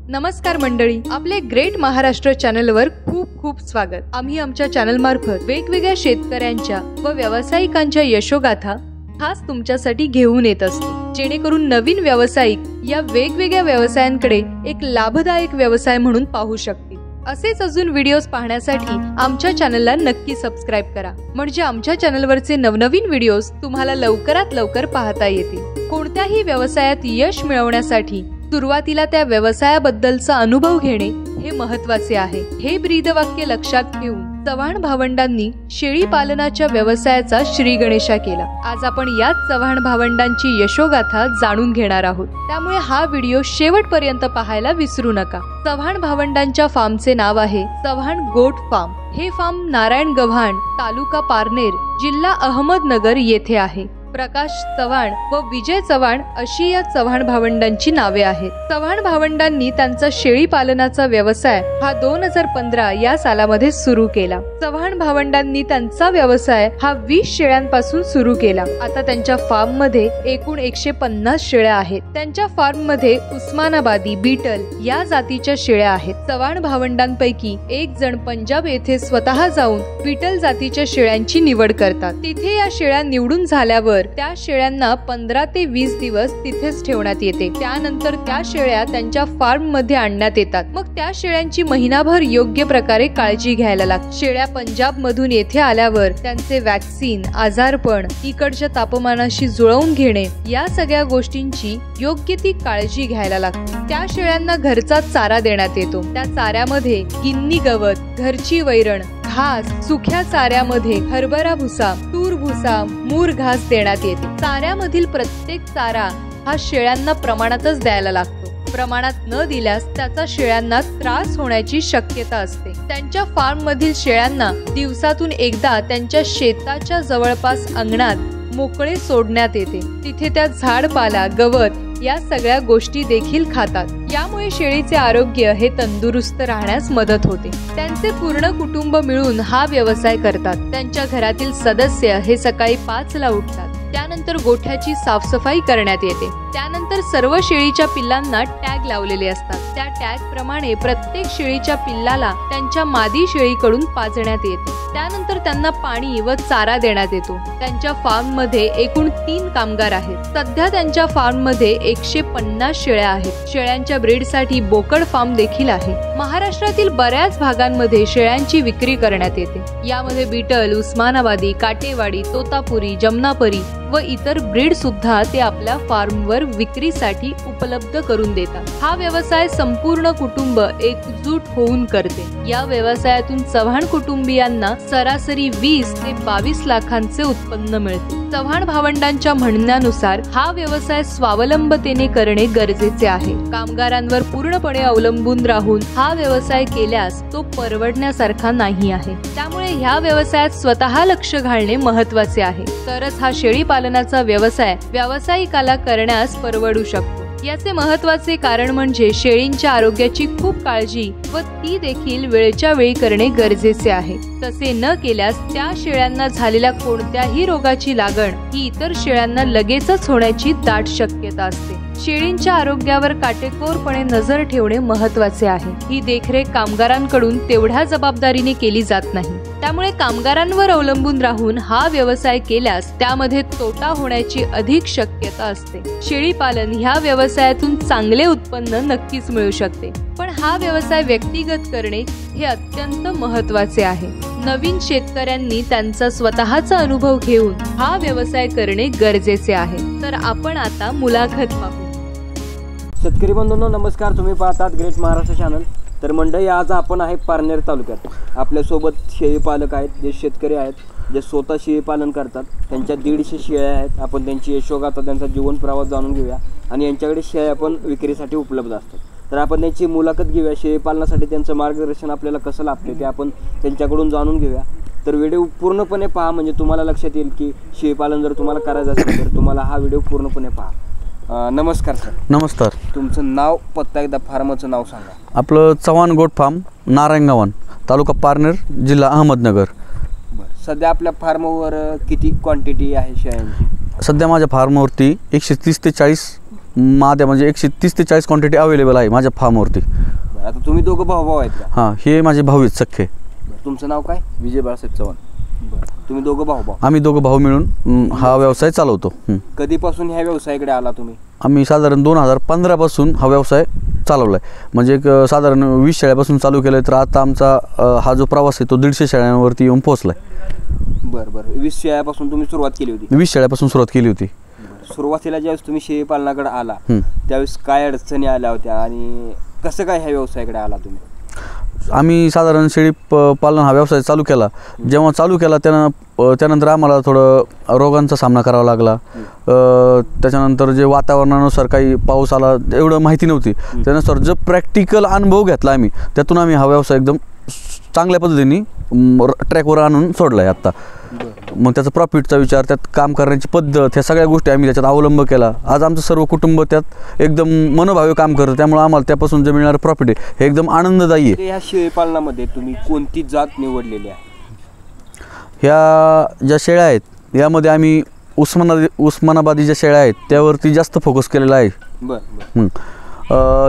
नमस्कार मंडळी, आपले ग्रेट महाराष्ट्र चॅनलवर खूप खूप स्वागत। आम्ही आमच्या चॅनल मार्फत वेगवेगळ्या शेतकऱ्यांच्या व व्यावसायिकांच्या यशोगाथा खास तुमच्यासाठी घेऊन येत असतो, जेणेकरून नवीन व्यावसायिक या वेगवेगळ्या व्यवसायांकडे एक लाभदायक व्यवसाय म्हणून पाहू शकतील। असेच अजून व्हिडिओज पाहण्यासाठी आमच्या चॅनलला नक्की सबस्क्राइब करा, म्हणजे आमच्या चॅनलवरचे नवनवीन व्हिडिओज तुम्हाला लवकरात लवकर पाहता येतील। कोणत्याही व्यवसायात यश मिळवण्यासाठी सुरुवातीला त्या व्यवसायाबद्दलचा अनुभव घेणे हे महत्त्वाचे आहे। हे ब्रीदवाक्य लक्षात घेऊन चव्हाण भावंडांनी शेळी पालनाच्या व्यवसायाचा श्रीगणेशा केला। आज आपण याच चव्हाण भावंडांची यशोगाथा जाणून घेणार आहोत, त्यामुळे हा व्हिडिओ शेवटपर्यंत पाहायला विसरू नका। चव्हाण भावंडांच्या फार्मचे नाव आहे चव्हाण गोट फार्म। हे फार्म नारायण गव्हाण, तालुका पारनेर, जिल्हा अहमदनगर येथे आहे। प्रकाश चव्हाण व विजय चव्हाण अशी या चव्हाण भावंडांची नावे आहेत। चव्हाण भावंडांनी त्यांचा शेळी पालनाचा व्यवसाय हा 2015 या सालामध्ये सुरू केला। चव्हाण भावंडांनी त्यांचा व्यवसाय हा 20 शेळ्यांपासून सुरू केला। आता त्यांच्या फार्म मध्ये एकूण 150 शेळ्या आहेत। त्यांच्या फार्म मध्ये उस्मानाबादी, बीटल या जातीच्या शेळ्या आहेत। चव्हाण भावंडांपैकी एक जण पंजाब येथे स्वतः जाऊन बीटल जातीच्या शेळ्यांची निवड करतात। तिथे या शेळ्या निवडून झाल्यावर त्या शेळ्यांना 15 ते 20 दिवस तिथेच ठेवण्यात येते। त्यानंतर त्या शेळ्या त्यांच्या फार्म मध्ये आणण्यात येतात। मग त्या शेळ्यांची महिनाभर योग्य प्रकारे काळजी घ्यायला लागते। शेळ्या पंजाब मधून येथे आल्यावर त्यांचे वॅक्सिन, आजारपण, इकडच्या तापमानाशी जुळवून घेणे या सगळ्या गोष्टींची योग्य ती काळजी घ्यायला लागते। त्या शेळ्यांना घरचा चारा देण्यात येतो। त्या चाऱ्यामध्ये गिन्नी गवत, घरची वैरण, घास, सुख्या चाऱ्यामध्ये हरभरा भुसा, तूर भुसा, मूर घास देण्यात येते। चाऱ्यामधील प्रत्येक चारा हा शेळ्यांना प्रमाणातच द्यायला लागतो। प्रमाणात न दिल्यास त्याचा शेळ्यांना त्रास होण्याची शक्यता असते। त्यांच्या फार्म मधील शेळ्यांना दिवसातून एकदा त्यांच्या शेताच्या जवळपास अंगणात मोकळे सोडण्यात येते। तिथे त्या झाडपाला, गवत या सगळ्या गोष्टी देखील खातात। यामुळे शेळीचे आरोग्य हे तंदुरुस्त राहण्यास मदत होते। त्यांचे पूर्ण कुटुंब मिळून हा व्यवसाय करतात। त्यांच्या घरातील सदस्य हे सकाळी 5 ला उठतात। त्यानंतर गोठ्याची साफसफाई करण्यात येते। त्यानंतर सर्व शेळीच्या पिल्लांना टॅग लावलेले असतात। त्या टॅग प्रमाणे प्रत्येक शेळीच्या पिल्लाला त्यांच्या मादी शेळीकडून पाजण्यात येते। त्यानंतर त्यांना पाणी व चारा देण्यात येतो। त्यांच्या फार्म मध्ये एकूण 3 कामगार आहेत। सध्या त्यांच्या फार्म मध्ये 150 शेळ्या आहेत। शेळ्यांच्या ब्रीडसाठी बोकड फार्म देखील आहे। महाराष्ट्रातील बऱ्याच भागांमध्ये शेळ्यांची विक्री करण्यात येते। यामध्ये बीटल, उस्मानाबादी, काटेवाडी, तोतापुरी, जमनापरी व इतर ब्रीड सुद्धा ते आपल्या फार्मवर विक्रीसाठी उपलब्ध करून देतात। हा व्यवसाय संपूर्ण कुटुंब एकजूट होऊन करते। या व्यवसायातून चव्हाण कुटुंबियांना सरासरी 20 ते 22 लाखांचे उत्पन्न मिळते। चव्हाण भावंडांच्या म्हणण्यानुसार हा व्यवसाय स्वावलंबतेने करणे गरजेचे आहे। कामगारांवर पूर्णपणे अवलंबून राहून हा व्यवसाय केल्यास तो परवडण्यासारखा नाही आहे। त्यामुळे ह्या व्यवसायात स्वतः लक्ष घालणे महत्त्वाचे आहे, तरच हा शेळी पालनाचा व्यवसाय व्यावसायिकाला करण्यास परवडू शकतो। याचे महत्त्वाचे कारण म्हणजे शेळींच्या आरोग्याची खूप काळजी व ती देखील वेळच्या वेळी करणे गरजेचे आहे। तसे न केल्यास त्या शेळ्यांना झालेल्या कोणत्याही रोगाची लागण ही इतर शेळ्यांना लगेचच होण्याची दाट शक्यता असते। शेळींच्या आरोग्यावर काटेकोरपणे नजर ठेवणे महत्त्वाचे आहे। ही देखरेख कामगारांकडून तेवढ्या जबाबदारीने केली जात नाही। त्यामुळे कामगारांवर अवलंबून राहून हा व्यवसाय केल्यास त्यामध्ये तोटा होण्याची अधिक शक्यता असते। शेळी पालन ह्या व्यवसायातून चांगले उत्पन्न नक्कीच मिळू शकते, पण हा व्यवसाय व्यक्तिगत करणे हे अत्यंत महत्त्वाचे आहे। नवीन शेतकऱ्यांनी त्यांचा स्वतःचा अनुभव घेऊन हा व्यवसाय करणे गरजेचे आहे। तर आपण आता मुलाखत पाहू। शेतकरी बंधूंनो नमस्कार, तुम्ही पाहतात ग्रेट महाराष्ट्र चॅनल। तर मंडळी, आज आपण आहे पारनेर तालुक्यात। आपल्यासोबत शेळी पालक आहेत, जे शेतकरी आहेत, जे स्वतः शेळी पालन करतात। त्यांच्या 150 शेळ्या आहेत। आपण त्यांची यशोगाथा, त्यांचा जीवन प्रवास जाणून घेऊया आणि यांच्याकडे शेळ्या पण विक्रीसाठी उपलब्ध असतात। तर आपण त्यांची मुलाखत घेऊया। शेळी पालनासाठी त्यांचं मार्गदर्शन आपल्याला कसं लाभते ते आपण त्यांच्याकडून जाणून घेऊया। तर व्हिडिओ पूर्णपणे पहा, म्हणजे तुम्हाला लक्षात येईल की शेळी पालन जर तुम्हाला करायचं असेल तर तुम्हाला हा व्हिडिओ पूर्णपणे पहा। नमस्कार सर। नमस्कार। तुमचं नाव, पत्ता, एकदा फार्मचं नाव सांगा। आपलं चव्हाण गोट फार्म, नारायण गव्हाण, तालुका पारनेर, जिल्हा अहमदनगर। सध्या आपल्या फार्मवर किती क्वांटिटी आहे शेळ्यांची? सध्या माझ्या फार्मवरती 130 ते 40 माद्या म्हणजे 130 ते 40 क्वांटिटी अवेलेबल आहे माझ्या फार्मवरती. बरं, आता तुम्ही दोघं भाऊ आहेत का? हां, हे माझे भाऊ आहेत सख्खे. बरं, तुमचं नाव काय? विजय बाळासाहेब चव्हाण. बरं, तुम्ही दोघं भाऊ. आम्ही दोघं भाऊ मिळून हा व्यवसाय चालवतो. कधीपासून ह्या व्यवसायाकडे आला तुम्ही? आम्ही साधारण 2015 पासून हा व्यवसाय चालवला आहे. म्हणजे एक साधारण 20 शेळ्यापासून चालू केलं आहे, तर आता आमचा हा जो प्रवास आहे तो 150 शेळ्यांवरती येऊन पोहोचला आहे. बरं, 20 शेळ्यापासून तुम्ही सुरुवात केली होती? 20 शेळ्यापासून सुरुवात केली होती. सुरुवातीला ज्यावेळेस तुम्ही शेळी पालनाकडे आला त्यावेळेस काय अडचणी आल्या होत्या आणि कसं काय ह्या व्यवसायाकडे आला तुम्ही? आम्ही साधारण शेळी पालन हा व्यवसाय चालू केला. जेव्हा चालू केला त्यानंतर आम्हाला थोडं रोगांचा सामना करावा लागला. त्याच्यानंतर जे वातावरणानुसार काही पाऊस आला एवढं माहिती नव्हती. त्यानुसार जो प्रॅक्टिकल अनुभव घेतला आम्ही, त्यातून आम्ही हा व्यवसाय एकदम चांगल्या पद्धतीने ट्रॅकवर आणून सोडला आहे आत्ता. मग त्याचा प्रॉफिटचा विचार, त्यात काम करण्याची पद्धत, ह्या सगळ्या गोष्टी आम्ही त्याच्यात अवलंब केला. आज आमचं सर्व कुटुंब त्यात एकदम मनोभावे काम करतं, त्यामुळे आम्हाला त्यापासून जे मिळणारं प्रॉफिट आहे हे एकदम आनंददायी आहे. ह्या शेळी पालनामध्ये तुम्ही कोणती जात निवडलेली आहे? ह्या ज्या शेळ्या आहेत यामध्ये आम्ही उस्मानाबादी ज्या शेळ्या आहेत त्यावरती जास्त फोकस केलेला आहे. बरं.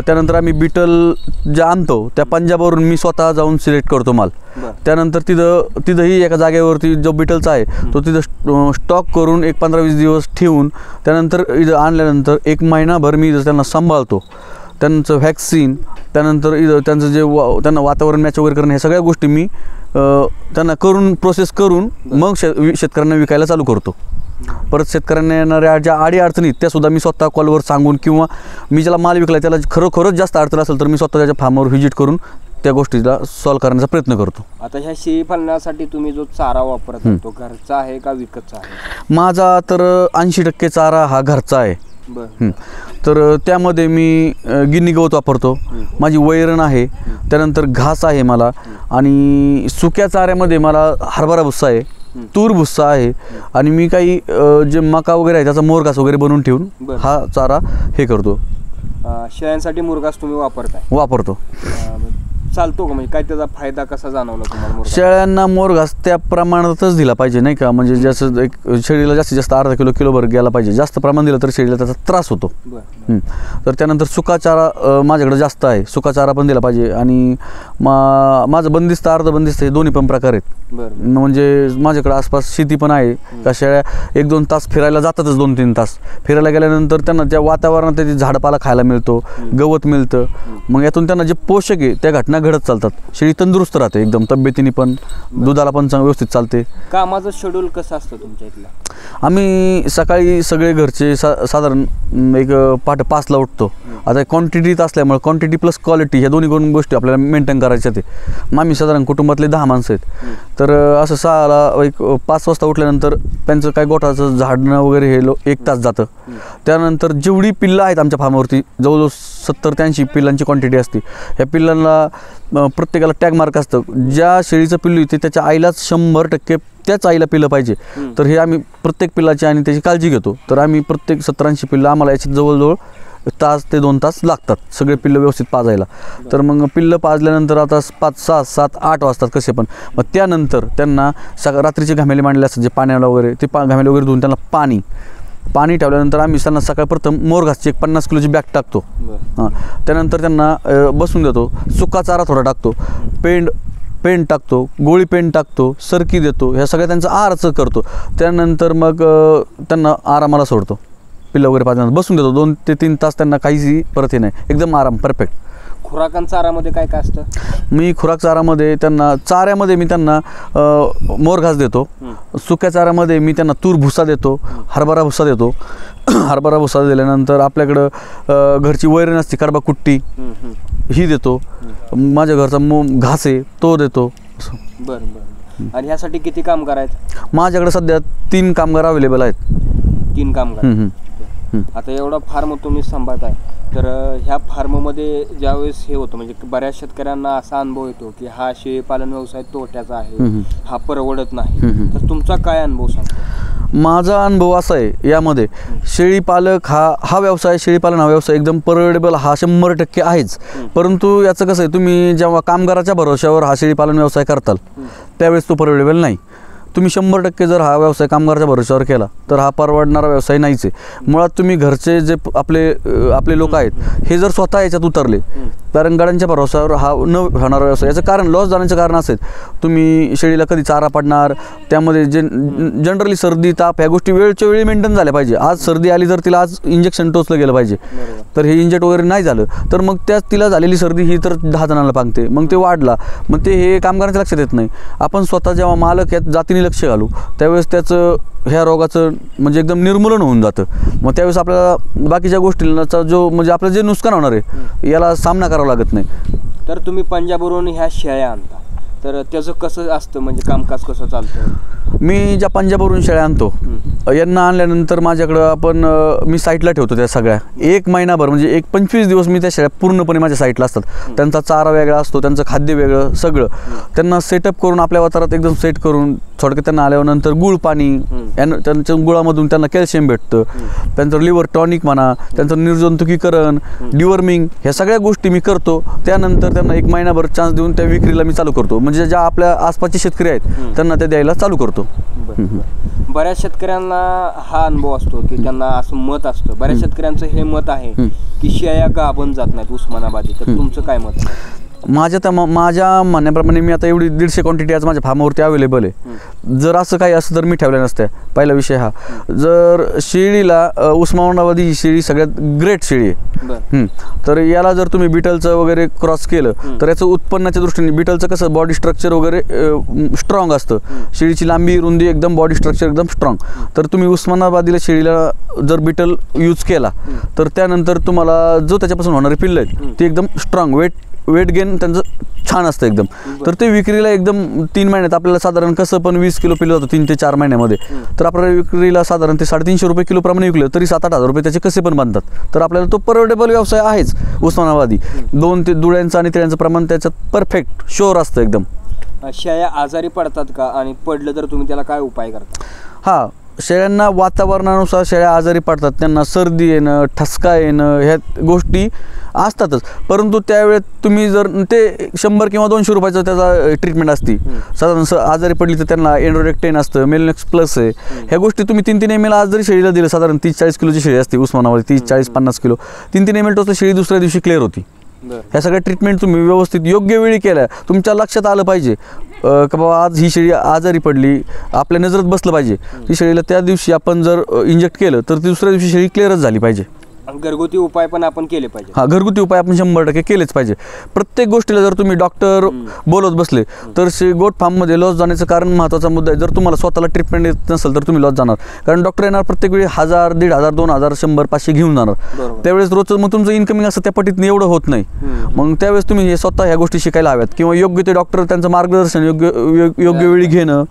त्यानंतर आम्ही बिटल ज्या आणतो त्या पंजाबवरून मी स्वतः जाऊन सिलेक्ट करतो माल. त्यानंतर तिथंही एका जागेवरती जो बिटलचा आहे तो तिथं स्टॉक करून एक 15-20 दिवस ठेवून त्यानंतर इथं आणल्यानंतर 1 महिनाभर मी इथं त्यांना सांभाळतो. त्यांचं व्हॅक्सिन, त्यानंतर इथं त्यांचं जे त्यांना वातावरण मॅच वगैरे करणं, ह्या सगळ्या गोष्टी मी त्यांना करून प्रोसेस करून मग शेतकऱ्यांना विकायला चालू करतो. परत शेतकऱ्यांना येणाऱ्या ज्या अडीअडचणी त्यासुद्धा मी स्वतः कॉलवर सांगून, किंवा मी ज्याला माल विकला त्याला खरोखरच जास्त अडचण असेल तर मी स्वतः त्याच्या फार्मवर व्हिजिट करून त्या गोष्टीला सॉल्व्ह करण्याचा प्रयत्न करतो. आता ह्या शेळी पालनासाठी तुम्ही जो चारा वापरता तो घरचा आहे का विकतचा आहे? माझा तर 80% चारा हा घरचा आहे. तर त्यामध्ये मी गिनी गवत वापरतो, माझी वैरण आहे, त्यानंतर घास आहे मला, आणि सुक्या चाऱ्यामध्ये मला हरभरा भुस्सा आहे, तूर भुस्सा आहे, आणि मी काही जे मका वगैरे आहे त्याचा मोरघास वगैरे बनवून ठेवून हा चारा हे करतो. शेळ्यांसाठी मुरघास तुम्ही वापरतो. चालतो का? म्हणजे काय त्याचा फायदा कसा जाणवला तुम्हाला? शेळ्यांना मोरघास त्या प्रमाणातच दिला पाहिजे, नाही का? म्हणजे जसं एक शेळीला जास्तीत जास्त अर्धा किलोभर गेला पाहिजे. जास्त प्रमाण दिलं तर शेळीला त्याचा त्रास होतो. तर त्यानंतर सुका चारा माझ्याकडे जास्त आहे, सुका चारा पण दिला पाहिजे. आणि माझं बंदिस्त अर्ध बंदिस्त हे दोन्ही पण प्रकार आहेत. म्हणजे माझ्याकडे आसपास शेती पण आहे. का शेळ्या 1-2 तास फिरायला जातातच, 2-3 तास फिरायला गेल्यानंतर त्यांना त्या वातावरणात ते झाडपाला खायला मिळतो, गवत मिळतं. मग यातून त्यांना जे पोषक आहे त्या घटना घडत चालतात. शेळी तंदुरुस्त राहते एकदम, तब्येतीने पण, दुधाला पण व्यवस्थित चालते. कामाचं शेड्यूल कसं असतं तुमच्या इथलं? आम्ही सकाळी सगळे घरचे साधारण एक पहाटे 5ला उठतो. आता क्वांटिटीत असल्यामुळे क्वांटिटी प्लस क्वालिटी ह्या दोन्ही गोष्टी आपल्याला मेंटेन करायच्या ते. मग आम्ही साधारण कुटुंबातले 10 माणसं आहेत. तर असं 6ला एक 5 वाजता उठल्यानंतर त्यांचं काय गोठाचं झाडणं वगैरे हे 1 तास जातं. त्यानंतर जेवढी पिल्लं आहेत आमच्या फार्मवरती, जवळजवळ 70 ते 80 पिल्लांची क्वांटिटी असते. ह्या पिल्लांना प्रत्येकाला टॅग मार्क असतं. ज्या शेळीचं पिल्लू येते त्याच्या आईलाच 100% त्याच आईला पिल्लं पाहिजे. तर हे आम्ही प्रत्येक पिल्लाची आणि त्याची काळजी घेतो. तर आम्ही प्रत्येक 70-80 पिल्लं, आम्हाला याच्यात जवळजवळ 1 तास ते 2 तास लागतात सगळे पिल्लं व्यवस्थित पाजायला. तर मग पिल्लं पाजल्यानंतर आता 5, 6, 7, 8 वाजतात कसे पण. मग त्यानंतर त्यांना रात्रीचे घामेले मांडले असतात जे पाण्याला वगैरे, ते घामेले वगैरे धुवून त्यांना पाणी ठेवल्यानंतर आम्ही त्यांना सकाळी प्रथम मोरघासची एक 50 किलोची बॅग टाकतो. त्यानंतर त्यांना बसून देतो, सुका चारा थोडा टाकतो, पेंड टाकतो, गोळी पेंड टाकतो, सरकी देतो, ह्या सगळ्या त्यांचा आहाराचं करतो. त्यानंतर मग त्यांना आरामाला सोडतो. पिल्लं वगैरे पाजल्यानंतर बसून देतो 2 ते 3 तास. त्यांना काहीही परत हे नाही, एकदम आराम, परफेक्ट. खुराकां चारामध्ये काय काय असतं? मी खुराक चारामध्ये चाऱ्यामध्ये मी त्यांना मोरघास देतो. सुक्या चाऱ्यामध्ये मी त्यांना तूर भुसा देतो, हरभरा भुसा देतो. हरभरा भुसा दिल्यानंतर आपल्याकडं घरची वैरण असते, कडबा कुट्टी ही देतो. माझ्या घरचा घास आहे तो देतो. बरं. आणि ह्यासाठी किती कामगार आहेत? माझ्याकडे सध्या 3 कामगार अवेलेबल आहेत. 3 कामगार. आता एवढा फार्म तुम्ही सांभाळताय, तर ह्या फार्ममध्ये ज्यावेळेस हे होतं, म्हणजे बऱ्याच शेतकऱ्यांना असा अनुभव येतो की हा शेळी पालन व्यवसाय तोट्याचा आहे, हा परवडत नाही. तर तुमचा काय अनुभव सांगतो? माझा अनुभव असा आहे यामध्ये, शेळीपालक हा व्यवसाय, शेळीपालन हा व्यवसाय एकदम परवडेबल हा 100% आहेच. परंतु याचं कसं आहे, तुम्ही जेव्हा कामगाराच्या भरोश्यावर हा शेळीपालन व्यवसाय करताल त्यावेळेस तो परवडेबल नाही. तुम्ही 100% जर हा व्यवसाय कामगाराच्या भरोश्यावर केला तर हा परवडणारा व्यवसाय नाहीच आहे. मुळात तुम्ही घरचे जे आपले लोक आहेत हे जर स्वतः याच्यात उतरले, कारण गाड्यांच्या भरोश्यावर हा न होणारा व्यवसाय, याचं कारण लॉस जाण्याचं कारण असेल तुम्ही शेळीला कधी चारा पाडणार, त्यामध्ये जनरली सर्दी ताप ह्या गोष्टी वेळच्या वेळी मेंटेन झाल्या पाहिजे. आज सर्दी आली तर तिला आज इंजेक्शन टोचलं गेलं पाहिजे, तर हे इंजेक्ट वगैरे नाही झालं तर मग त्या तिला झालेली सर्दी ही तर 10 जणांना पांगते, मग ते वाढला, मग ते हे कामगारांच्या लक्षात येत नाही. आपण स्वतः जेव्हा मालक या जातीने लक्ष घालू त्यावेळेस त्याचं ह्या रोगाचं म्हणजे एकदम निर्मूलन होऊन जातं. मग त्यावेळेस आपल्याला बाकीच्या गोष्टींचा जो म्हणजे आपलं जे नुकसान होणार आहे याला सामना करावा लागत नाही. तर तुम्ही पंजाबवरून ह्या शेळ्या आणता, तर त्याचं कसं असतं म्हणजे कामकाज कसं चालतं? मी ज्या पंजाबवरून शेळ्या आणतो यांना आणल्यानंतर माझ्याकडं मी साईटला ठेवतो त्या सगळ्या. 1 महिनाभर म्हणजे 25 दिवस मी त्या शेळ्या पूर्णपणे माझ्या साईटला असतात. त्यांचा चारा वेगळा असतो, त्यांचं खाद्य वेगळं, सगळं त्यांना सेटअप करून आपल्या वातावरणात एकदम सेट करून थोडक्यात त्यांना आल्यानंतर गुळ पाणी, त्यांच्या गुळामधून त्यांना कॅल्शियम भेटतं, त्यांचं लिव्हर टॉनिक म्हणा, त्यांचं निर्जंतुकीकरण, डिवर्मिंग, ह्या सगळ्या गोष्टी मी करतो. त्यानंतर त्यांना 1 महिनाभर चान्स देऊन त्या विक्रीला मी चालू करतो. म्हणजे ज्या आपल्या आसपासचे शेतकरी आहेत त्यांना ते द्यायला चालू करतो. बऱ्याच शेतकऱ्यांना हा अनुभव असतो की त्यांना असं मत असतं, बऱ्याच शेतकऱ्यांचं हे मत आहे की शेळ्या गाभण जात नाहीत उस्मानाबादी, तर तुमचं काय मत आहे? माझ्या म्हणण्याप्रमाणे मी आता एवढी 150 क्वांटिटी आज माझ्या फार्मावरती अवेलेबल आहे. जर असं काही असतं तर मी ठेवल्या नसत्या. पहिला विषय हा. जर शेळीला उस्मानाबादी ही शेळी सगळ्यात ग्रेट शेळी आहे, तर याला जर तुम्ही बिटलचं वगैरे क्रॉस केलं तर याचं उत्पन्नाच्या दृष्टीने बिटलचं कसं बॉडी स्ट्रक्चर वगैरे स्ट्रॉंग असतं, शेळीची लांबी रुंदी एकदम बॉडी स्ट्रक्चर एकदम स्ट्रॉंग. तर तुम्ही उस्मानाबादीला शेळीला जर बिटल यूज केला तर त्यानंतर तुम्हाला जो त्याच्यापासून होणारे पिल्लं आहेत ते एकदम स्ट्रॉंग, वेट गेन त्यांचं छान असतं एकदम. तर ते विक्रीला एकदम 3 महिन्यात आपल्याला साधारण कसं पण 20 किलो पिल्लं जातं 3 ते 4 महिन्यामध्ये. तर आपल्याला विक्रीला साधारण ते 350 रुपये किलो प्रमाणे विकलं तरी 7-8 हजार रुपये त्याचे कसे पण बनतात. तर आपल्याला तो परवडेबल व्यवसाय आहेच उस्मानाबादी. 2 ते दुड्यांचं आणि तिळ्यांचं प्रमाण त्याच्यात परफेक्ट शुअर असतं एकदम. शेळ्या आजारी पडतात का, आणि पडलं तर तुम्ही त्याला काय उपाय करता? हां, शेळ्यांना वातावरणानुसार शेळ्या आजारी पडतात. त्यांना सर्दी येणं, ठसका येणं ह्या गोष्टी असतातच. परंतु त्यावेळेत तुम्ही जर ते 100 किंवा 200 रुपयाचं त्याचा ट्रीटमेंट असते. साधारण आजारी पडली तर त्यांना एन्डोरेक्टेन असतं, मेलनेक्स प्लस आहे. ह्या गोष्टी तुम्ही 3-3 ml आज जरी शेळीला दिलं, साधारण 30-40 किलोची शेळी असते उस्मानाबादी, 30-40-50 किलो, 3-3 ml टोचलं शेळी दुसऱ्या दिवशी क्लिअर होती. ह्या सगळ्या ट्रीटमेंट तुम्ही व्यवस्थित योग्य वेळी केल्या, तुमच्या लक्षात आलं पाहिजे का बाबा आज ही शेळी आजारी पडली, आपल्या नजरेत बसलं पाहिजे. ती शेळीला त्या दिवशी आपण जर इंजेक्ट केलं तर ती दुसऱ्या दिवशी शेळी क्लिअरच झाली पाहिजे. घरगुती उपाय पण आपण केले पाहिजे. हां, घरगुती उपाय आपण 100% केलेच पाहिजे. प्रत्येक गोष्टीला जर तुम्ही डॉक्टर बोलत बसले तर गोट फार्ममध्ये लॉस जाण्याचं कारण महत्त्वाचा मुद्दा आहे. जर तुम्हाला स्वतःला ट्रीटमेंट येत नसेल तर तुम्ही लॉस जाणार, कारण डॉक्टर येणार प्रत्येक वेळी 1000, 1500, 2000, 100, 500 घेऊन जाणार. त्यावेळेस रोजचं मग तुमचं इन्कमिंग असतं त्या पटीत एवढं होत नाही. मग त्यावेळेस तुम्ही हे स्वतः ह्या गोष्टी शिकायला हव्यात, किंवा योग्य ते डॉक्टर त्यांचं मार्गदर्शन योग्य वेळी घेणं,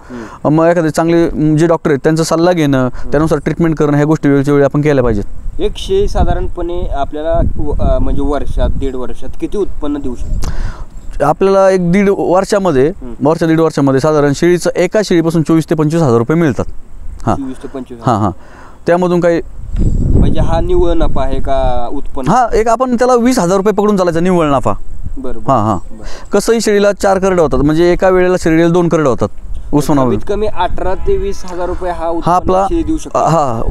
मग एखादे चांगले जे डॉक्टर आहेत त्यांचा सल्ला घेणं, त्यानुसार ट्रीटमेंट करणं, ह्या गोष्टी वेळच्या वेळी आपण केल्या पाहिजेत. एक शेळी साधारणपणे आपल्याला म्हणजे वर्षात 1.5 वर्षात किती उत्पन्न देऊ शकतो? आपल्याला 1-1.5 वर्षामध्ये, 1.5 वर्षामध्ये साधारण शेळीचं एका शेळीपासून 24 ते 25 हजार रुपये मिळतात. हां, 24 ते 25. हां. त्यामधून काही म्हणजे हा निव्वळ नफा आहे का उत्पन्न? हां, एक आपण त्याला 20,000 रुपये पकडून चालायचा निव्वळ नफा. बरोबर. हां. कसंही शेळीला 4 करडे होतात, म्हणजे एका वेळेला शेळीला 2 करडे होतात. कमीत कमी 18 ते 20 हजार रुपये हा आपला देऊ शकतो.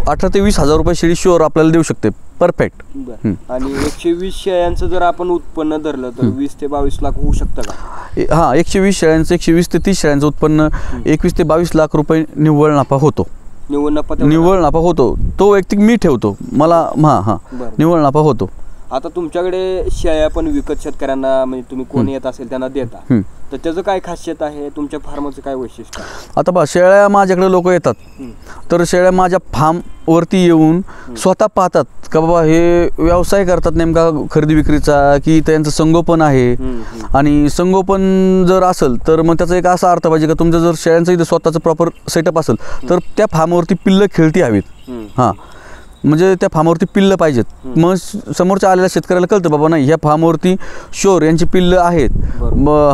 18 ते 20 हजार रुपये शेळी शुअर आपल्याला देऊ शकते. परफेक्ट. आणि 120 शेळ्यांचं जर आपण उत्पन्न धरलं तर 20 ते 22 लाख होऊ शकतं का? हां, 120 शेळ्यांचं 120 ते 30 शेळ्यांचं उत्पन्न 21 ते 22 लाख रुपये निव्वळ नफा होतो. निव्वळ नफा होतो. तो वैयक्तिक मी ठेवतो मला. हां, निव्वळ नफा होतो. आता तुमच्याकडे शेळ्या पण विकत शेतकऱ्यांना म्हणजे तुम्ही कोण येत असेल त्यांना देता, तर त्याचं काय खासियत आहे, तुमच्या फार्मचं काय वैशिष्ट्य? आता बघा, शेळ्या माझ्याकडे लोक येतात तर शेळ्या माझ्या फार्मवरती येऊन स्वतः पाहतात का बाबा हे व्यवसाय करतात नेमका खरेदी विक्रीचा, की त्यांचं संगोपन आहे. आणि संगोपन जर असेल तर मग त्याचा एक असा अर्थ पाहिजे का तुमचं जर शेळ्यांचं इथं स्वतःचं प्रॉपर सेटअप असेल तर त्या फार्मवरती पिल्लं खेळती हवीत. हां, म्हणजे त्या फार्मवरती पिल्लं पाहिजेत. मग समोरच्या आलेल्या शेतकऱ्याला कळतं बाबा नाही ह्या फार्मवरती शोर यांची पिल्लं आहेत.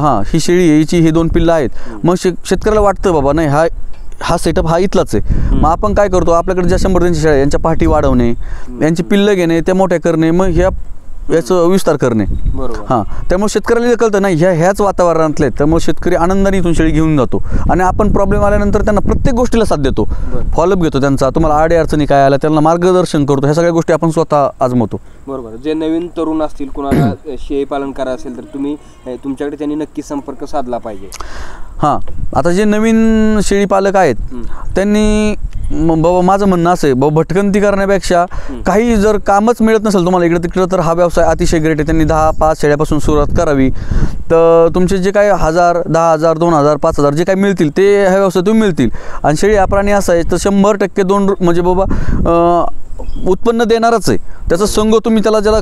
हां, ही शेळी याची हे 2 पिल्लं आहेत. मग शेतकऱ्याला वाटतं बाबा नाही हा सेटअप हा इथलाच आहे. मग आपण काय करतो, आपल्याकडे ज्या 100 शेळ्या यांच्या पाठी वाढवणे, यांची पिल्लं घेणे, त्या मोठ्या करणे, मग ह्या याचं विस्तार करणे. बरोबर. हां, त्यामुळे शेतकऱ्याला कळतं नाही ह्याच वातावरणातले आहेत, त्यामुळे शेतकरी आनंदाने इथून शेळी घेऊन जातो आणि आपण प्रॉब्लेम आल्यानंतर त्यांना प्रत्येक गोष्टीला साथ देतो, फॉलोअप घेतो त्यांचा. तुम्हाला अडचणी काय आल्या त्यांना मार्गदर्शन करतो. ह्या सगळ्या गोष्टी आपण स्वतः आजमावतो. बरोबर. जे नवीन तरुण असतील, कुणाला शेळी पालन करायचं असेल तर तुम्ही तुमच्याकडे त्यांनी नक्की संपर्क साधला पाहिजे. हां, आता जे नवीन शेळी पालक आहेत त्यांनी बाबा माझं म्हणणं असं आहे, बाबा भटकंती करण्यापेक्षा काही जर कामच मिळत नसेल तुम्हाला इकडं तिकडं तर हा व्यवसाय अतिशय ग्रेट आहे. त्यांनी 10-5 शेळ्यापासून सुरुवात करावी. तर तुमचे जे काही 1000, 10,000, 2,000, 5,000 जे काही मिळतील ते ह्या व्यवसायातून मिळतील. आणि शेळी हा प्राणी असा आहे तर 100% म्हणजे बाबा उत्पन्न देणारच आहे. त्याचा संग तुम्ही ज्याला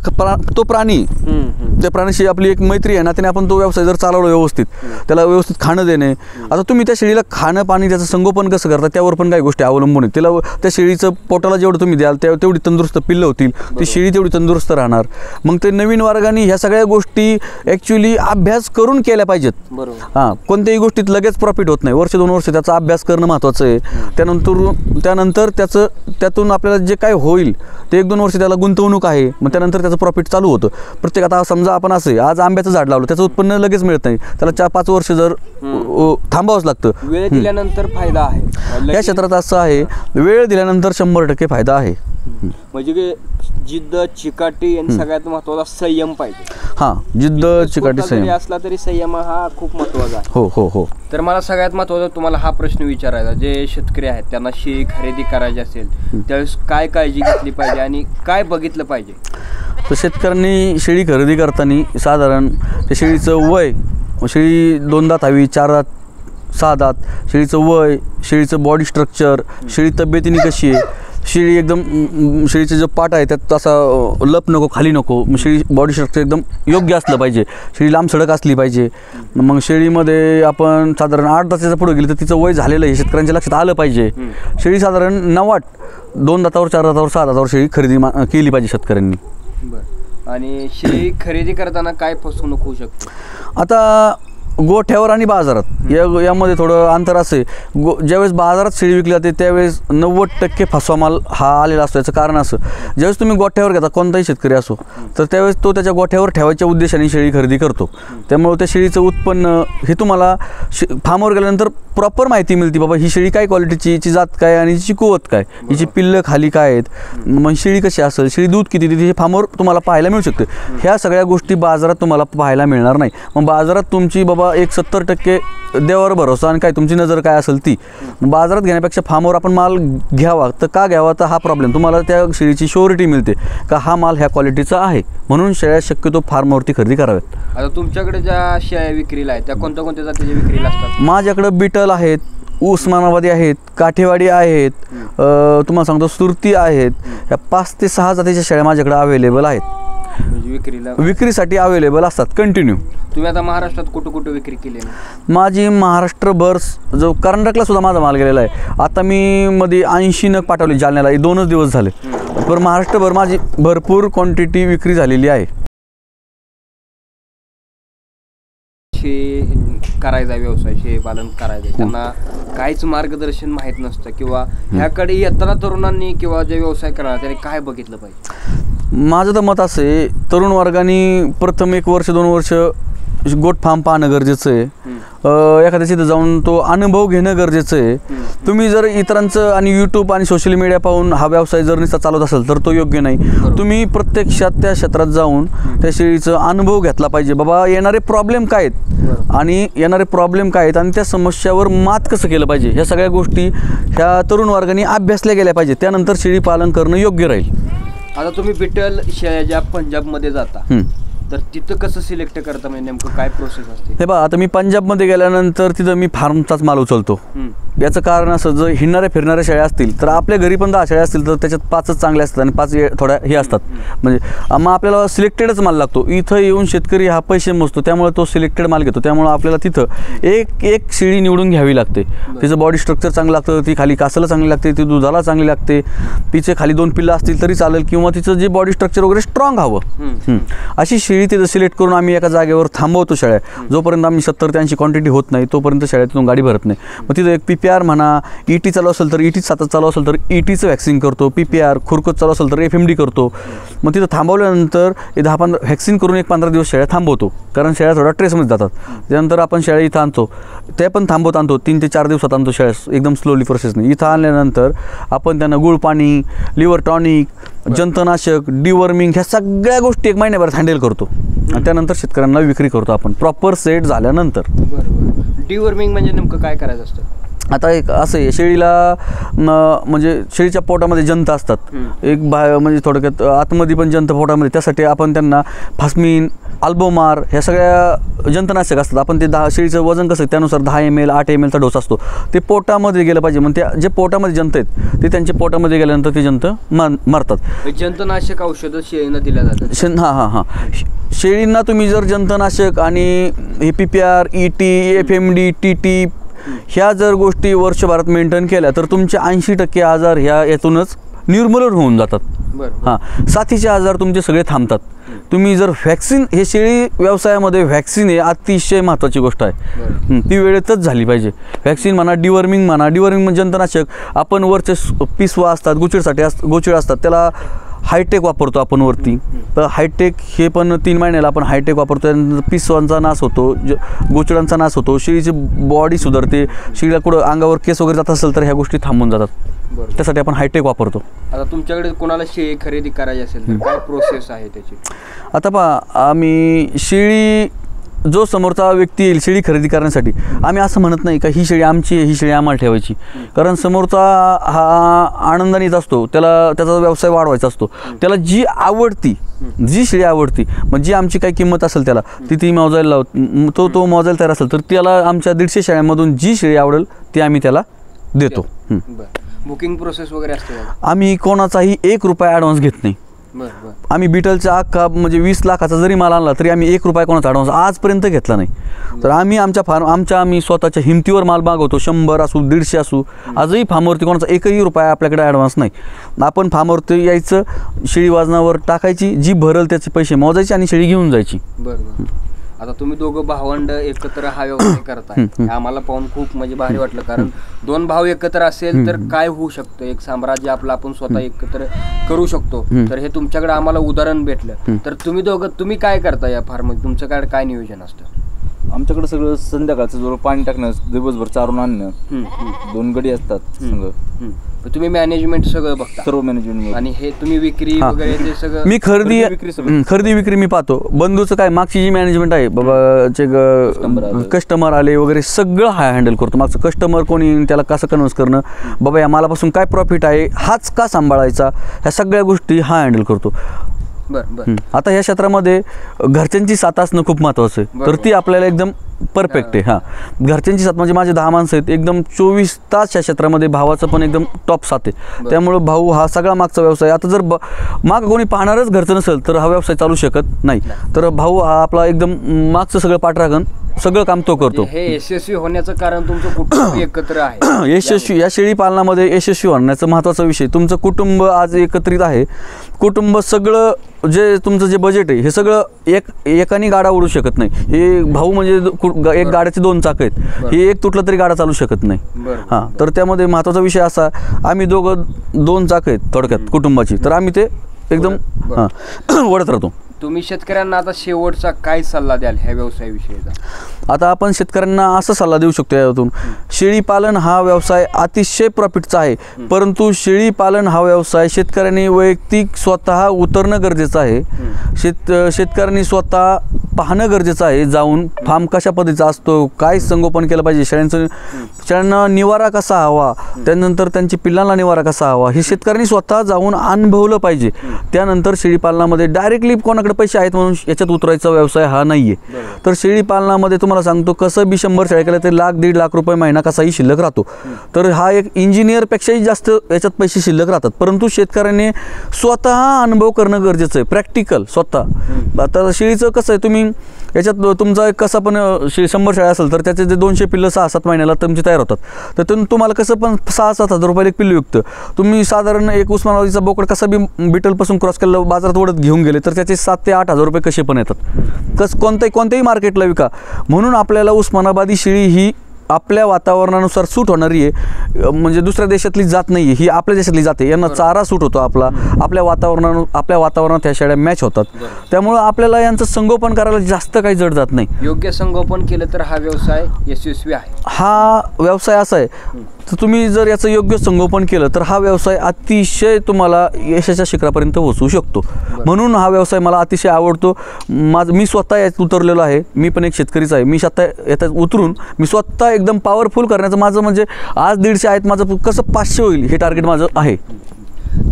तो प्राणी, त्या प्राण्याशी आपली एक मैत्री आहे ना, त्याने आपण तो व्यवसाय जर चालवला व्यवस्थित, त्याला व्यवस्थित खाणं देणे. आता तुम्ही त्या शेळीला खाणं पाणी त्याचं संगोपन कसं करता त्यावर पण काही गोष्टी अवलंबून आहेत. त्याला त्या शेळीचं पोटाला जेवढं तुम्ही द्याल तेवढी तंदुरुस्त पिल्लं होतील, ती शेळी तेवढी तंदुरुस्त राहणार. मग ते नवीन वर्गाने ह्या सगळ्या गोष्टी ॲक्च्युली अभ्यास करून केल्या पाहिजेत. हां, कोणत्याही गोष्टीत लगेच प्रॉफिट होत नाही. 1-2 वर्ष त्याचा अभ्यास करणं महत्त्वाचं आहे. त्यानंतर त्यातून आपल्याला जे काय होईल ते 1-2 वर्ष त्याला गुंतवणूक आहे, मग त्यानंतर त्याचं प्रॉफिट चालू होतं. प्रत्येक आता समजा आपण असं आहे, आज आंब्याचं झाड लावलं, त्याचं उत्पन्न लगेच मिळत नाही, त्याला 4-5 वर्ष जर थांबावंच लागतं. वेळ दिल्यानंतर फायदा आहे. या क्षेत्रात असं आहे, वेळ दिल्यानंतर 100% फायदा आहे. म्हणजे जिद्द, चिकाटी आणि सगळ्यात महत्त्वाचा संयम पाहिजे. हां, जिद्द, चिकाटी, संयम असला तरी संयम हा खूप महत्त्वाचा आहे. हो हो हो. तर मला सगळ्यात महत्त्वाचा तुम्हाला हा प्रश्न विचारायचा, जे शेतकरी आहेत त्यांना शेळी खरेदी करायची असेल त्यावेळेस काय काळजी घेतली पाहिजे आणि काय बघितलं पाहिजे? तर शेतकऱ्यांनी शेळी खरेदी करताना साधारण त्या शेळीचं वय, शेळी 2 दात हवी, 4 दात, 6 दात, शेळीचं वय, शेळीचं बॉडी स्ट्रक्चर, शेळी तब्येतीने कशी आहे, शेळी एकदम शेळीचे जो पाट आहे त्यात असा लप नको, खाली नको, मग शेळी बॉडी स्ट्रक्चर एकदम योग्य असलं पाहिजे, शेळी लांब सडक असली पाहिजे. मग शेळीमध्ये आपण साधारण 8 दाताच्या पुढे गेली तर तिचं वय झालेलं आहे शेतकऱ्यांच्या लक्षात आलं पाहिजे. शेळी साधारण 9-8, 2 दातावर, 4 दातावर, 6 दातावर शेळी खरेदी केली पाहिजे शेतकऱ्यांनी. बरं. आणि शेळी खरेदी करताना काय फसवणूक होऊ शकते? आता गोठ्यावर आणि बाजारात यामध्ये थोडं अंतर असे. ज्यावेळेस बाजारात शेळी विकली जाते त्यावेळेस 90% फसवा माल हा आलेला असतो. याचं कारण असं, ज्यावेळेस तुम्ही गोठ्यावर घेता, कोणताही शेतकरी असो, तर त्यावेळेस तो त्याच्या गोठ्यावर ठेवायच्या उद्देशाने शेळी खरेदी करतो. त्यामुळे त्या शेळीचं उत्पन्न हे तुम्हाला फार्मवर गेल्यानंतर प्रॉपर माहिती मिळते. बाबा ही शेळी काय क्वालिटीची, हिची जात काय आणि हिची कुवत काय, हिची पिल्लं खाली काय आहेत, मग शेळी कशी असेल, शेळी दूध किती देते हे फार्मवर तुम्हाला पाहायला मिळू शकते. ह्या सगळ्या गोष्टी बाजारात तुम्हाला पाहायला मिळणार नाही. मग बाजारात तुमची बाबा एक 70% देवावर भरोसा आणि काय तुमची नजर काय असेल ती. बाजारात घेण्यापेक्षा फार्मवर आपण माल घ्यावा. तर का घ्यावा, तर हा प्रॉब्लेम, तुम्हाला त्या शेळीची श्युरिटी मिळते का हा माल ह्या क्वालिटीचा आहे. म्हणून शेळ्या शक्यतो फार्मवरती खरेदी कराव्यात. आता तुमच्याकडे ज्या शेळ्या विक्रीला आहेत त्या कोणत्या जातीच्या विक्रीला असतात? माझ्याकडं बिटल आहेत, उस्मानाबादी आहेत, काठेवाडी आहेत, तुम्हाला सांगतो सुरती आहेत. ह्या 5 ते 6 जातीच्या शेळ्या माझ्याकडे अवेलेबल आहेत. म्हणजे विक्रीसाठी अवेलेबल असतात कंटिन्यू. तुम्ही आता महाराष्ट्रात कुठं विक्री केली? माझी महाराष्ट्रभर, जो कर्नाटकला सुद्धा माझा माल गेलेला आहे. आता मी मध्ये 80 नग पाठवले जालन्याला, 2च दिवस झाले. पण महाराष्ट्रभर माझी भरपूर क्वांटिटी विक्री झालेली आहे. करायचा व्यवसाय, शेळी पालन करायचं, त्यांना काहीच मार्गदर्शन माहीत नसतं किंवा ह्याकडे येताना तरुणांनी किंवा जे व्यवसाय करणार त्याने काय बघितलं पाहिजे? माझं तर मत असं आहे, तरुण वर्गाने प्रथम 1 वर्ष 2 वर्ष गोट फार्म पाहणं गरजेचं आहे. एखाद्या तिथं जाऊन तो अनुभव घेणं गरजेचं आहे. तुम्ही जर इतरांचं आणि यूट्यूब आणि सोशल मीडिया पाहून हा व्यवसाय जर नुसता चालवत असेल तर तो योग्य नाही. तुम्ही प्रत्यक्षात त्या क्षेत्रात जाऊन त्या शेळीचा अनुभव घेतला पाहिजे. बाबा येणारे प्रॉब्लेम काय आहेत आणि त्या समस्यावर मात कसं केलं पाहिजे, ह्या सगळ्या गोष्टी ह्या तरुण वर्गाने अभ्यासल्या गेल्या पाहिजे. त्यानंतर शेळी पालन करणं योग्य राहील. आता तुम्ही बिटल शेळ्या ज्या पंजाबमध्ये जाता तर तिथं कसं सिलेक्ट करता, म्हणजे नेमकं काय प्रोसेस असते? हे बघा, आता मी पंजाबमध्ये गेल्यानंतर तिथं मी फार्मचाच माल उचलतो. याचं कारण असं, जर हिंडणाऱ्या फिरणाऱ्या शेळ्या असतील तर आपल्या घरी पण 10 शेळ्या असतील तर त्याच्यात 5च चांगल्या असतात आणि 5 थोड्या हे असतात. म्हणजे मग आपल्याला सिलेक्टेडच माल लागतो. इथं येऊन शेतकरी हा पैसे मोजतो, त्यामुळे तो सिलेक्टेड माल घेतो. त्यामुळे आपल्याला तिथं एक शेळी निवडून घ्यावी लागते. तिचं बॉडी स्ट्रक्चर चांगलं लागतं, ती खाली कासाला चांगली लागते, ती दुधाला चांगली लागते, तिचे खाली 2 पिल्लं असतील तरी चालेल, किंवा तिचं जे बॉडी स्ट्रक्चर वगैरे स्ट्रॉंग हवं, अशी शेळी शेळी तिथं सिलेक्ट करून आम्ही एका जागेवर थांबवतो शेळ्या. जोपर्यंत आम्ही 70 ते 80 क्वांटिटी होत नाही तोपर्यंत शेळ्या तिथून गाडी भरत नाही. मग तिथं एक PPR म्हणा, ET चालू असेल तर ET सातच चालू असेल तर ETचं वॅक्सिन करतो, PPR खुरकत चालू असेल तर FMD करतो. मग तिथं थांबवल्यानंतर 10-15 व्हॅक्सिन करून 1-15 दिवस शेळ्या थांबवतो, कारण शेळ्या थोडा ट्रेसमध्ये जातात. त्यानंतर आपण शेळ्या इथं आणतो, ते पण थांबवत आणतो, 3 ते 4 दिवसात आणतो शेळ्या, एकदम स्लोली प्रोसेसने. इथं आणल्यानंतर आपण त्यांना गुळ पाणी, लिव्हर टॉनिक, जंतनाशक, डिवर्मिंग ह्या सगळ्या गोष्टी 1 महिन्याभरात हँडल करतो आणि त्यानंतर शेतकऱ्यांना विक्री करतो आपण प्रॉपर सेट झाल्यानंतर. बरोबर. डिवर्मिंग म्हणजे नेमकं काय करायचं असतं? आता एक असं आहे, शेळीला म्हणजे शेळीच्या पोटामध्ये जंत असतात, एक म्हणजे थोडक्यात आतमध्ये पण जंत पोटामध्ये, त्यासाठी आपण त्यांना फास्मिन, अल्बोमार ह्या सगळ्या जंतनाशक असतात. आपण ते शेळीचं वजन कसं त्यानुसार 10 ml 8 ml चा डोस असतो, ते पोटामध्ये गेलं पाहिजे. मग त्या जे पोटामध्ये जंत आहेत ते त्यांच्या पोटामध्ये गेल्यानंतर ते जंत मरतात. जंतनाशक औषधं शेळीनं दिल्या जातात. हां शेळींना तुम्ही जर जंतनाशक आणि हे PPR, ET, FMD, TT ह्या जर गोष्टी वर्षभरात मेंटेन केल्या तर तुमचे 80% आजार ह्या यातूनच निर्मूलन होऊन जातात. हां, साथीचे आजार तुमचे सगळे थांबतात. तुम्ही जर व्हॅक्सिन, हे शेळी व्यवसायामध्ये व्हॅक्सिन हे अतिशय महत्त्वाची गोष्ट आहे, ती वेळेतच झाली पाहिजे. व्हॅक्सिन म्हणा, डिवर्मिंग म्हणजे जंतनाशक आपण वरचे पिसवा असतात, गोचिड असतात, त्याला हायटेक वापरतो आपण वरती. तर हायटेक हे पण 3 महिन्याला आपण हायटेक वापरतो, त्यानंतर पिसवांचा नाश होतो, गोचिडांचा नाश होतो, शेळीची बॉडी सुधारते, शेळीला कुठं अंगावर केस वगैरे जात असेल तर ह्या गोष्टी थांबून जातात. त्यासाठी आपण हायटेक वापरतो. आता तुमच्याकडे कोणाला शेळी खरेदी करायची असेल तर काय प्रोसेस आहे त्याची? आता पहा, आम्ही शेळी जो समोरचा व्यक्ती येईल शेळी खरेदी करण्यासाठी, आम्ही असं म्हणत नाही का ही शेळी आमची आहे, ही शेळी आम्हाला ठेवायची, कारण समोरचा हा आनंदाने येत असतो, त्याला त्याचा व्यवसाय वाढवायचा असतो, त्याला जी आवडती, जी शेळी आवडती, मग जी आमची काही किंमत असेल त्याला ती मोजायला लावतो, तो मोजायला तयार असेल तर त्याला आमच्या 150 शेळ्यांमधून जी शेळी आवडेल ती आम्ही त्याला देतो. बुकिंग प्रोसेस वगैरे असते? आम्ही कोणाचाही 1 रुपया ॲडव्हान्स घेत नाही. आम्ही बिटलचा अख्खा म्हणजे 20 लाखाचा जरी माल आणला तरी आम्ही 1 रुपया कोणाचा ॲडव्हान्स आजपर्यंत घेतला नाही. तर आम्ही आम्ही स्वतःच्या हिमतीवर माल मागवतो, 100 असू 150 असू. आजही फार्मवरती कोणाचा 1ही रुपया आपल्याकडे ॲडव्हान्स नाही. आपण फार्मवरती यायचं, शेळी वाजनावर टाकायची, जी भरल त्याचे पैसे मोजायचे आणि शेळी घेऊन जायची. बरोबर. आता तुम्ही दोघं भावंड एकत्र हा व्यवसाय करताय, आम्हाला पाहून खूप म्हणजे भारी वाटलं, कारण 2 भाऊ एकत्र असेल तर काय होऊ शकतं, एक साम्राज्य आपलं आपण स्वतः एकत्र करू शकतो. तर हे तुमच्याकडे आम्हाला उदाहरण भेटलं. तर तुम्ही काय करता या फार्ममध्ये, तुमच्याकडे काय नियोजन असतं? आमच्याकडे सगळं संध्याकाळचं जोर पाणी टाकणं, दिवसभर चारून आणणं, 2 गडी असतात सगळं. तुम्ही मॅनेजमेंट सगळं बघता? सर्व मॅनेजमेंट. आणि हे तुम्ही विक्री वगैरे ते सगळं? मी खरेदी विक्री मी पाहतो. बंधूचं काय मागची जी मॅनेजमेंट आहे, बाबा कस्टमर आले वगैरे सगळं हा हँडल करतो. मागचं कस्टमर कोणी, त्याला कसं कन्व्हिन्स करणं, बाबा या मालापासून काय प्रॉफिट आहे, हाच का सांभाळायचा, ह्या सगळ्या गोष्टी हा हँडल करतो. आता ह्या क्षेत्रामध्ये घरच्यांची साथ असणं खूप महत्त्वाचं आहे, तर ती आपल्याला एकदम परफेक्ट आहे. हां, घरच्यांची साथ म्हणजे माझे 10 माणसं आहेत, एकदम 24 तास या क्षेत्रामध्ये भावाचं पण एकदम टॉप साथ आहे. त्यामुळं भाऊ हा सगळा मागचा व्यवसाय, आता जर माग कोणी पाहणारच घरचं नसेल तर हा व्यवसाय चालू शकत नाही. तर भाऊ हा आपला एकदम मागचं सगळं पाठराखण, सगळं काम तो करतो. हे यशस्वी होण्याचं कारण तुमचं कुटुंब एकत्र आहे. यशस्वी या शेळी पालनामध्ये यशस्वी होण्याचं महत्त्वाचा विषय, तुमचं कुटुंब आज एकत्रित आहे. कुटुंब सगळं जे तुमचं जे बजेट आहे हे सगळं एकाने गाडा उडू शकत नाही. हे भाऊ म्हणजे एक गाड्याचे 2 चाक आहेत, हे एक तुटलं तरी गाडा चालू शकत नाही. हां, तर त्यामध्ये महत्त्वाचा विषय असा, आम्ही दोघं 2 चाक आहेत थोडक्यात कुटुंबाची, तर आम्ही ते एकदम ओढत राहतो. तुम्ही शेतकऱ्यांना आता शेवटचा काय सल्ला द्याल ह्या व्यवसायाविषयीचा? आता आपण शेतकऱ्यांना असा सल्ला देऊ शकतो यातून, शेळी पालन हा व्यवसाय अतिशय प्रॉफिटचा आहे, परंतु शेळी पालन हा व्यवसाय शेतकऱ्यांनी वैयक्तिक स्वतः उतरणं गरजेचं आहे. शेतकऱ्यांनी स्वतः पाहणं गरजेचं आहे, जाऊन फार्म कशा पद्धतीचा असतो, काय संगोपन केलं पाहिजे, शेळ्यांना निवारा कसा हवा, त्यानंतर त्यांची पिल्लांना निवारा कसा हवा, हे शेतकऱ्यांनी स्वतः जाऊन अनुभवलं पाहिजे. त्यानंतर शेळी पालनामध्ये डायरेक्टली कोणाकडे पैसे आहेत म्हणून याच्यात उतरायचा व्यवसाय हा नाहीये. तर शेळी पालनामध्ये तुम्हाला सांगतो, कसं बी 100 शेळ्या केल्या तर 1,00,000-1.5 लाख रुपये महिना कसाही शिल्लक राहतो. तर हा एक इंजिनियरपेक्षाही जास्त याच्यात पैसे शिल्लक राहतात, परंतु शेतकऱ्याने स्वतः अनुभव करणं गरजेचं आहे, प्रॅक्टिकल स्वतः. आता शेळीचं कसं आहे, तुम्ही याच्यात तुमचा एक कसा पण 100 शेळ्या असेल तर त्याचे जे 200 पिल्लं 6-7 महिन्याला तुमची तयार होतात. तर तुम्हाला कसं पण 6-7 हजार रुपयाला एक पिल्लू विकतं. तुम्ही साधारण एक उस्मानाबादीचा बोकड कसा बी बिटलपासून क्रॉस केला बाजारात ओढत घेऊन गेले तर त्याचे 7 ते 8 हजार रुपये कसे पण येतात. कोणत्याही मार्केटला विका. म्हणून आपल्याला उस्मानाबादी शेळी ही आपल्या वातावरणानुसार सूट होणारी आहे. म्हणजे दुसऱ्या देशातली जात नाही आहे, ही आपल्या देशातली जाते. यांना चारा सूट होतो आपल्या वातावरणात ह्या शेळ्या मॅच होतात. त्यामुळं आपल्याला यांचं संगोपन करायला जास्त काही जड जात नाही. योग्य संगोपन केलं तर हा व्यवसाय यशस्वी आहे. हा व्यवसाय असा आहे तर तुम्ही जर याचं योग्य संगोपन केलं तर हा व्यवसाय अतिशय तुम्हाला यशाच्या शिखरापर्यंत पोहोचवू शकतो. म्हणून हा व्यवसाय मला अतिशय आवडतो. मी स्वतः यात उतरलेलो आहे. मी पण एक शेतकरीच आहे. मी यात उतरून मी स्वतः एकदम पॉवरफुल करण्याचं माझं म्हणजे आज 150 आहेत, माझं कसं 500 होईल हे टार्गेट माझं आहे.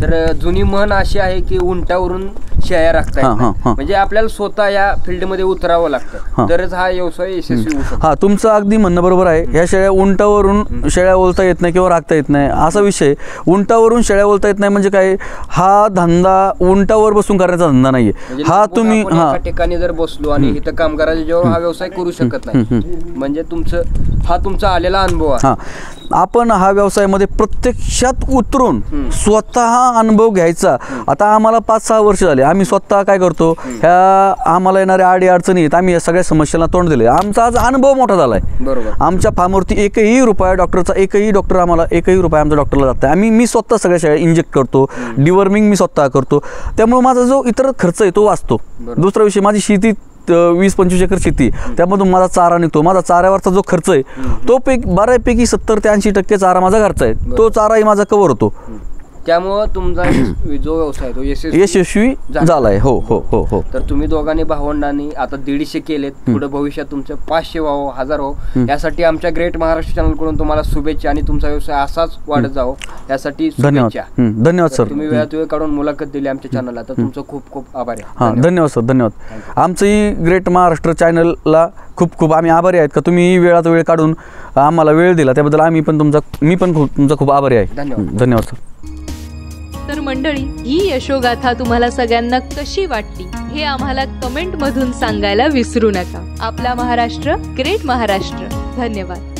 तर जुनी म्हण अशी आहे की उंटावरून शेळ्या राखतात. म्हणजे आपल्याला स्वतः या फील्डमध्ये उतरावं लागतं तरच हा व्यवसाय यशस्वी होऊ शकतो. तुमचं अगदी म्हणणं बरोबर आहे. ह्या शेळ्या उंटावरून शेळ्या ओलता येत नाही किंवा राखता येत नाही असा विषय. उंटावरून शेळ्या ओलता येत नाही म्हणजे काय, हा धंदा उंटावर बसून करण्याचा धंदा नाहीये. हा तुम्ही एका ठिकाणी जर बसलो आणि इथं कामगाराच्या जेव्हा हा व्यवसाय करू शकत नाही. म्हणजे तुमचा आलेला अनुभव आहे. आपण हा व्यवसायामध्ये प्रत्यक्षात उतरून स्वतः अनुभव घ्यायचा. आता आम्हाला 5-6 वर्ष झाले. आम्ही स्वतः काय करतो, ह्या आम्हाला येणाऱ्या अडचणी आहेत, आम्ही या सगळ्या समस्यांना तोंड दिले. आमचा आज अनुभव मोठा झालाय. बरोबर. आमच्या फार्मवरती एकही रुपया आमच्या डॉक्टरला जात आहे. मी स्वतः सगळ्या शेळ्या इंजेक्ट करतो. डिवर्मिंग मी स्वतः करतो. त्यामुळे माझा जो इतर खर्च आहे तो वाचतो. दुसरा विषय, माझी शेती 20-25 एकर शेती, त्यामधून माझा चारा निघतो. माझा चाऱ्यावरचा जो खर्च आहे तो बऱ्यापैकी 70 ते 80% चारा माझा घरचा आहे. तो चाराही माझा कव्हर होतो. त्यामुळं तुमचा जो व्यवसाय तो यशस्वी झालाय. हो हो हो हो. तर तुम्ही दोघांनी भावंडांनी आता 150 केलेत. पुढे भविष्यात तुमचं 500 व्हावं, 1000 व्हावं यासाठी आमच्या ग्रेट महाराष्ट्र चॅनलकडून तुम्हाला शुभेच्छा आणि तुमचा व्यवसाय असाच वाढत जावं यासाठी शुभेच्छा. धन्यवाद सर. तुम्ही वेळात वेळ काढून मुलाखत दिली आमच्या चॅनलला तर तुमचं खूप खूप आभार आहे. धन्यवाद सर. धन्यवाद. आमचंही ग्रेट महाराष्ट्र चॅनलला खूप आम्ही आभारी आहेत का तुम्ही वेळात वेळ काढून आम्हाला वेळ दिला. त्याबद्दल मी पण तुमचा खूप आभारी आहे. धन्यवाद सर. तर मंडळी, ही यशोगाथा तुम्हाला सगळ्यांना कशी वाटली हे आम्हाला कमेंट मधून सांगायला विसरू नका. आपला महाराष्ट्र, ग्रेट महाराष्ट्र. धन्यवाद.